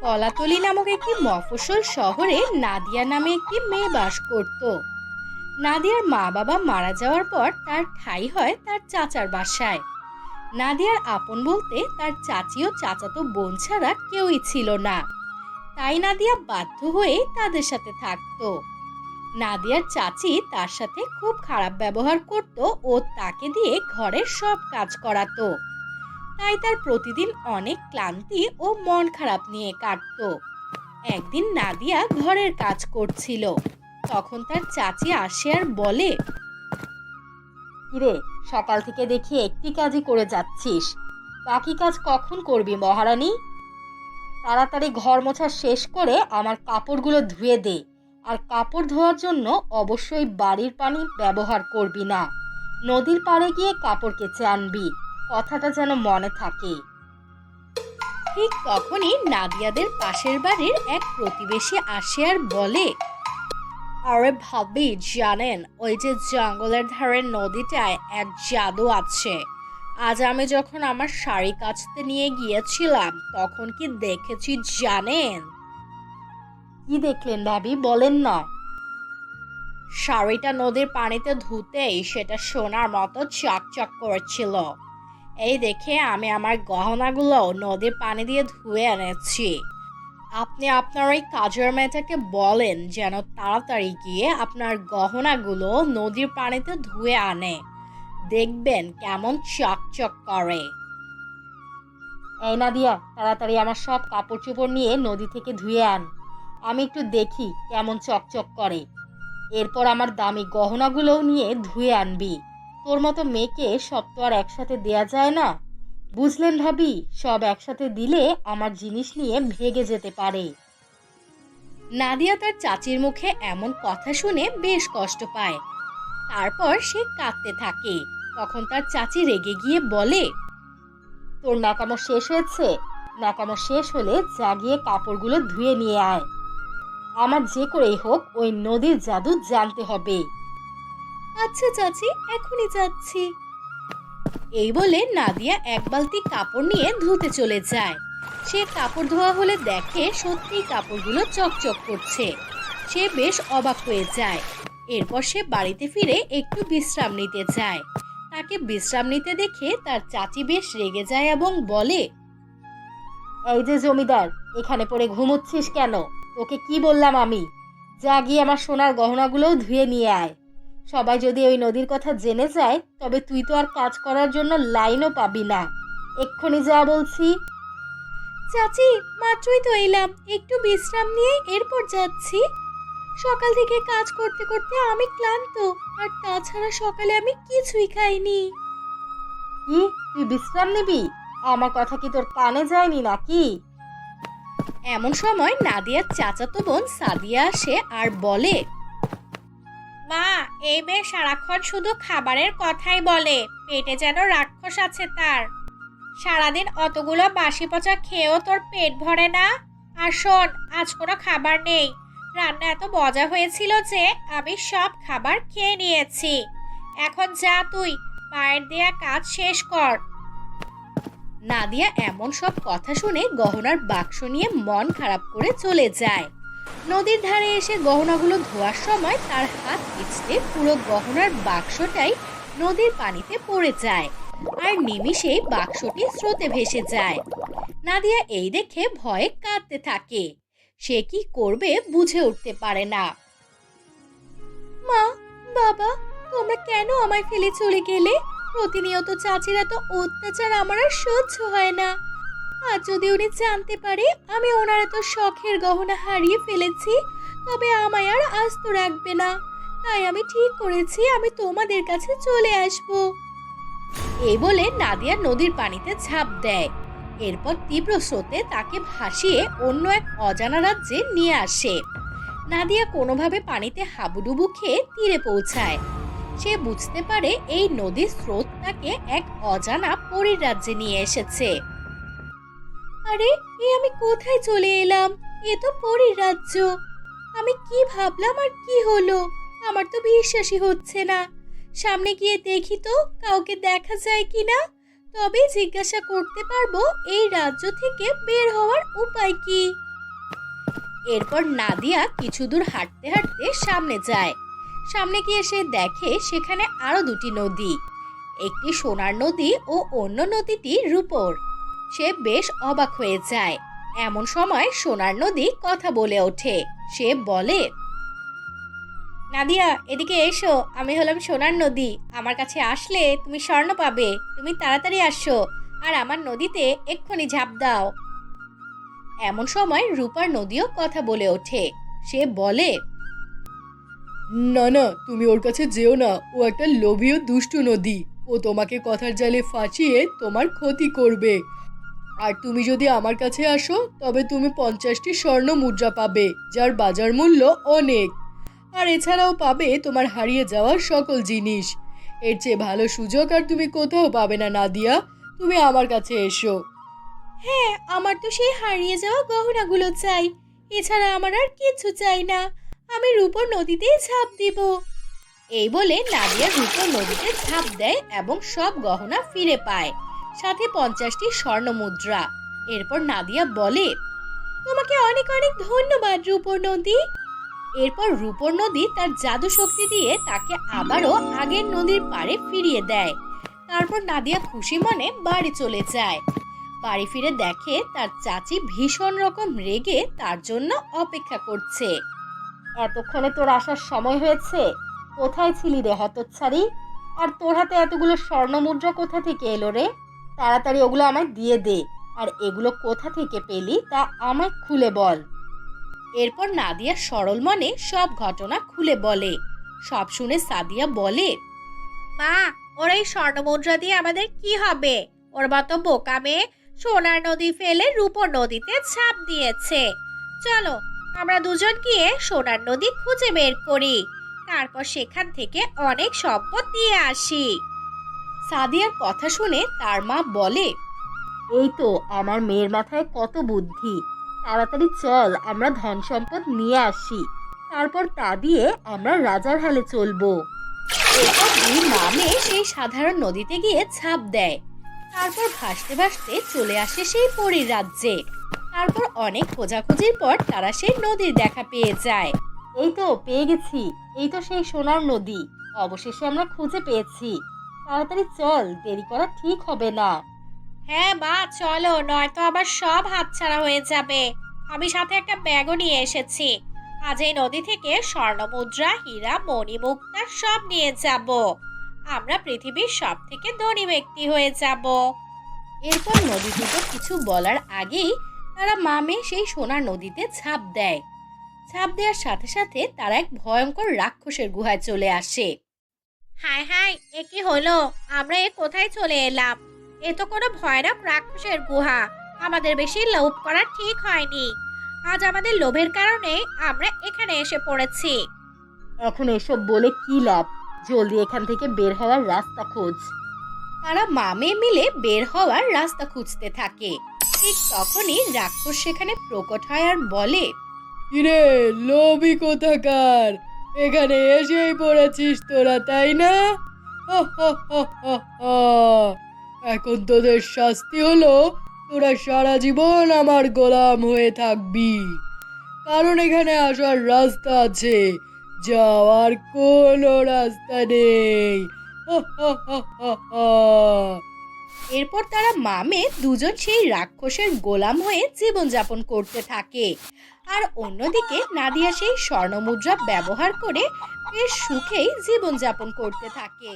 কলাতলি নামক একটি মফস্বল শহরে নাদিয়া নামে একটি মেয়ে বাস করত। নাদিয়ার মা বাবা মারা যাওয়ার পর তার ঠাঁই হয় তার চাচার বাসায়। নাদিয়ার আপন বলতে তার চাচি ও চাচাতো বোন ছাড়া কেউই ছিল না। তাই নাদিয়া বাধ্য হয়ে তাদের সাথে থাকতো। নাদিয়ার চাচি তার সাথে খুব খারাপ ব্যবহার করত ও তাকে দিয়ে ঘরের সব কাজ করাতো। তাই তার প্রতিদিন অনেক ক্লান্তি ও মন খারাপ নিয়ে কাটতো। একদিন নাদিয়া ঘরের কাজ করছিল, তখন তার চাচি আসে আর বলে, কিরে, সকাল থেকে দেখি একটি কাজই করে যাচ্ছিস, বাকি কাজ কখন করবি মহারানী? তাড়াতাড়ি ঘর মোছা শেষ করে আমার কাপড়গুলো ধুয়ে দে। আর কাপড় ধোয়ার জন্য অবশ্যই বাড়ির পানি ব্যবহার করবি না, নদীর পাড়ে গিয়ে কাপড় কেচে আনবি, কথাটা যেন মনে থাকে। ঠিক তখনই নাদিয়াদের পাশের বাড়ির এক প্রতিবেশী আসে আর বলে, আরে ভাবি, জানেন ওই যে জঙ্গলের ধারের নদীটায় এক জাদু আছে। আজ আমি যখন আমার শাড়ি কাচতে নিয়ে গিয়েছিলাম তখন কি দেখেছি জানেন? কি দেখলেন ভাবি, বলেন না। শাড়িটা নদীর পানিতে ধুতেই সেটা সোনার মতো চকচক করেছিল। এই দেখে আমি আমার গহনাগুলো নদীর পানি দিয়ে ধুয়ে এনেছি। আপনি আপনার ওই কাজের মেয়েটাকে বলেন যেন তাড়াতাড়ি গিয়ে আপনার গহনাগুলো নদীর পানিতে ধুয়ে আনে, দেখবেন কেমন চকচক করে। এই নাদিয়া, তাড়াতাড়ি আমার সব কাপড় চোপড় নিয়ে নদী থেকে ধুয়ে আন, আমি একটু দেখি কেমন চকচক করে। এরপর আমার দামি গহনাগুলোও নিয়ে ধুয়ে আনবি। তোর মতো মেয়েকে সব তো আর একসাথে দেয়া যায় না, বুঝলেন ভাবি? সব একসাথে দিলে আমার জিনিস নিয়ে ভেগে যেতে পারে। নাদিয়া তার চাচির মুখে এমন কথা শুনে বেশ কষ্ট পায়। তারপর সে কাঁদতে থাকে। তখন তার চাচি রেগে গিয়ে বলে, তোর ন্যাকামো শেষ হয়েছে? ন্যাকামো শেষ হলে যা গিয়ে কাপড়গুলো ধুয়ে নিয়ে আয়। আমার যে করেই হোক ওই নদীর জাদু জানতে হবে। আচ্ছা চাচি, এখনই যাচ্ছি। এই বলে নাদিয়া এক বালতি কাপড় নিয়ে ধুতে চলে যায়। সে কাপড় ধোয়া হলে দেখে সত্যি কাপড়গুলো চকচক করছে। সে বেশ অবাক হয়ে যায়। এরপর সে বাড়িতে ফিরে একটু বিশ্রাম নিতে যায়। তাকে বিশ্রাম নিতে দেখে তার চাচি বেশ রেগে যায় এবং বলে, এই যে জমিদার, এখানে পড়ে ঘুমোচ্ছিস কেন? তোকে কি বললাম আমি? যা গিয়ে আমার সোনার গহনাগুলোও ধুয়ে নিয়ে আয়। সবাই যদি ওই নদীর কথা জেনে যায় তবে তুই তো আর কাজ করার জন্য লাইনও পাবি না। এক্ষুনি যা বলছি। চাচি, মাত্রই তো এলাম, একটু বিশ্রাম নিয়ে এরপর যাচ্ছি। সকাল থেকে কাজ করতে করতে আমি ক্লান্ত, আর তাছাড়া সকালে আমি কিছুই খাইনি। কি, তুই বিশ্রাম নিবি? আমার কথা কি তোর কানে যায়নি নাকি? এমন সময় নাদিয়ার চাচাতো বোন সাদিয়া আসে আর বলে, মা, এই মেয়ে সারাক্ষণ শুধু খাবারের কথাই বলে, পেটে যেন রাক্ষস আছে তার। সারাদিন অতগুলো বাসি পচা খেয়েও তোর পেট ভরে না। আর শোন, আজ কোনো খাবার নেই। রান্না এত মজা হয়েছিল যে আমি সব খাবার খেয়ে নিয়েছি। এখন যা তুই মায়ের দেয়া কাজ শেষ কর। নাদিয়া এমন সব কথা শুনে গহনার বাক্স নিয়ে মন খারাপ করে চলে যায়। নদীর ধারে এসে গহনাগুলো ধোয়ার সময় তার হাত পিছলে পুরো গহনার বাক্সটাই নদীর পানিতে পড়ে যায়, আর নিমিষেই বাক্সটি স্রোতে ভেসে যায়। নাদিয়া এই দেখে ভয়ে কাঁদতে থাকে। সে কি করবে বুঝে উঠতে পারে না। মা, বাবা, তোমরা কেন আমায় ফেলে চলে গেলে? প্রতিনিয়ত চাচিরা তো অত্যাচার আমার আর সহ্য হয় না। আজ যদি উনি জানতে পারে আমি ওনার এত শখের গহনা হারিয়ে ফেলেছি তবে আমায় আর আস্ত রাখবে না। তাই আমি ঠিক করেছি আমি তোমাদের কাছে চলে আসব। এই বলে নাদিয়া নদীর পানিতে ঝাঁপ দেয়। এরপর তীব্র স্রোতে তাকে ভাসিয়ে অন্য এক অজানা রাজ্যে নিয়ে আসে। নাদিয়া কোনোভাবে পানিতে হাবুডুবু খেয়ে তীরে পৌঁছায়। সে বুঝতে পারে এই নদীর স্রোত তাকে এক অজানা পরীর রাজ্যে নিয়ে এসেছে। আরে, আমি কোথায় চলে এলাম? এ তো পরীর রাজ্য। আমি কি ভাবলাম আর কি হলো? আমার তো বিশ্বাসই হচ্ছে না। সামনে গিয়ে দেখি তো কাউকে দেখা যায় কিনা, তবে জিজ্ঞাসা করতে পারবো এই রাজ্য থেকে বের হওয়ার উপায় কি। এরপর নাদিয়া কিছু দূর হাঁটতে হাঁটতে সামনে যায়। সামনে গিয়ে সে দেখে সেখানে আরো দুটি নদী, একটি সোনার নদী ও অন্য নদীটি রূপোর। সে বেশ অবাক হয়ে যায়। এমন সময় সোনার নদী কথা বলে ওঠে। সে বলে, নাদিয়া, এদিকে এসো, আমি হলাম সোনার নদী। আমার কাছে আসলে তুমি স্বর্ণ পাবে। তুমি তাড়াতাড়ি আসো আর আমার নদীতে এক্ষুনি ঝাঁপ দাও। এমন সময় রূপার নদীও কথা বলে ওঠে। সে বলে, না না, তুমি ওর কাছে যেও না। ও একটা লোভী ও দুষ্টু নদী। ও তোমাকে কথার জালে ফাঁসিয়ে তোমার ক্ষতি করবে। আর তুমি যদি আমার কাছে আসো তবে তুমি 50টি স্বর্ণ মুদ্রা পাবে, যার বাজার মূল্য অনেক। আর এছাড়াও পাবে তোমার হারিয়ে যাওয়ার সকল জিনিস। এর চেয়ে ভালো সুযোগ আর তুমি কোথাও পাবে না নাদিয়া। তুমি আমার কাছে এসো। হ্যাঁ, আমার তো সেই হারিয়ে যাওয়া গহনাগুলো চাই। এছাড়া আমার আর কিছু চাই না। আমি রূপর নদীতেই ঝাঁপ দিব। এই বলে নাদিয়া রূপর নদীতে ঝাঁপ দেয় এবং সব গহনা ফিরে পায়, সাথে 50টি স্বর্ণ মুদ্রা। এরপর নাদিয়া বলে, তোমাকে অনেক অনেক ধন্যবাদ রূপর নদী। এরপর রূপর নদী তার জাদু শক্তি দিয়ে তাকে আবারও আগের নদীর পাড়ে ফিরিয়ে দেয়। তারপর নাদিয়া খুশি মনে বাড়ি চলে যায়। বাড়ি ফিরে দেখে তার চাচি ভীষণ রকম রেগে তার জন্য অপেক্ষা করছে। এতক্ষণে তোর আসার সময় হয়েছে? কোথায় ছিলি রে হতচ্ছাড়ি? আর তোর হাতে এতগুলো স্বর্ণ মুদ্রা কোথা থেকে এলো রে? তাড়াতাড়ি ওগুলো আমায় দিয়ে দে। আর এগুলো কোথা থেকে পেলি তা আমায় খুলে বল। এরপর নাদিয়া সরল মনে সব ঘটনা খুলে বলে। সব শুনে সাদিয়া বলে, মা, ওর এই স্বর্ণ মুদ্রা দিয়ে আমাদের কি হবে? ওর মতো বোকা মেয়ে সোনার নদী ফেলে রূপর নদীতে ঝাঁপ দিয়েছে। চলো আমরা দুজন গিয়ে সোনার নদী খুঁজে বের করি, তারপর সেখান থেকে অনেক সম্পদ দিয়ে আসি। সাদিয়ার কথা শুনে তার মা বলে, এই তো আমার মেয়ের মাথায় কত বুদ্ধি। তাড়াতাড়ি চল, আমরা ধন সম্পদ নিয়ে আসি, তারপর তা দিয়ে আমরা রাজার হালে চলবো। এরপর দুই মা মেয়ে সেই সাধারণ নদীতে গিয়ে ঝাঁপ দেয়। তারপর ভাসতে ভাসতে চলে আসে সেই পরীর রাজ্যে। তারপর অনেক খোঁজাখুঁজির পর তারা সেই নদীর দেখা পেয়ে যায়। এই তো পেয়ে গেছি, এই তো সেই সোনার নদী। অবশেষে আমরা খুঁজে পেয়েছি। তাড়াতাড়ি চল, দেরি করা ঠিক হবে না। হ্যাঁ মা, চলো, নয়তো আবার সব হাতছাড়া হয়ে যাবে। আমি সাথে একটা ব্যাগও নিয়ে এসেছি। আজ এই নদী থেকে স্বর্ণ মুদ্রা, হীরা, মণি, মুক্তা সব নিয়ে যাব। আমরা পৃথিবীর সব থেকে ধনী ব্যক্তি হয়ে যাব। এরপর নদী দুটো কিছু বলার আগেই তারা মা মেয়ে সেই সোনার নদীতে ঝাঁপ দেয়। ঝাঁপ দেওয়ার সাথে সাথে তারা এক ভয়ঙ্কর রাক্ষসের গুহায় চলে আসে। হায় হায়, এ কি হলো? আমরা এ কোথায় চলে এলাম? এ তো কোনো ভয়ানক রাক্ষসের গুহা। আমাদের বেশি লোভ করা ঠিক হয়নি। আজ আমাদের লোভের কারণে আমরা এখানে এসে পড়েছি। এখন এসব বলে কি লাভ? জলদি এখান থেকে বের হওয়ার রাস্তা খোঁজ। তারা মা মেয়ে মিলে বের হওয়ার রাস্তা খুঁজতে থাকে। ঠিক তখনই রাক্ষস সেখানে প্রকট হয় আর বলে, কিরে লোভী কোথাকার, এখানে এসেই পড়েছিস তোরা, তাই না? হা, হা, হা, হা, হা। এখন তোদের শাস্তি হলো তোরা সারা জীবন আমার গোলাম হয়ে থাকবি। কারণ এখানে আসার রাস্তা আছে, যাওয়ার কোনো রাস্তা নেই। হা, হা, হা, হা, হা। এরপর তারা মা মেয়ে দুজন সেই রাক্ষসের গোলাম হয়ে জীবনযাপন করতে থাকে। আর অন্যদিকে নাদিয়া সেই স্বর্ণমুদ্রা ব্যবহার করে বেশ সুখেই জীবনযাপন করতে থাকে।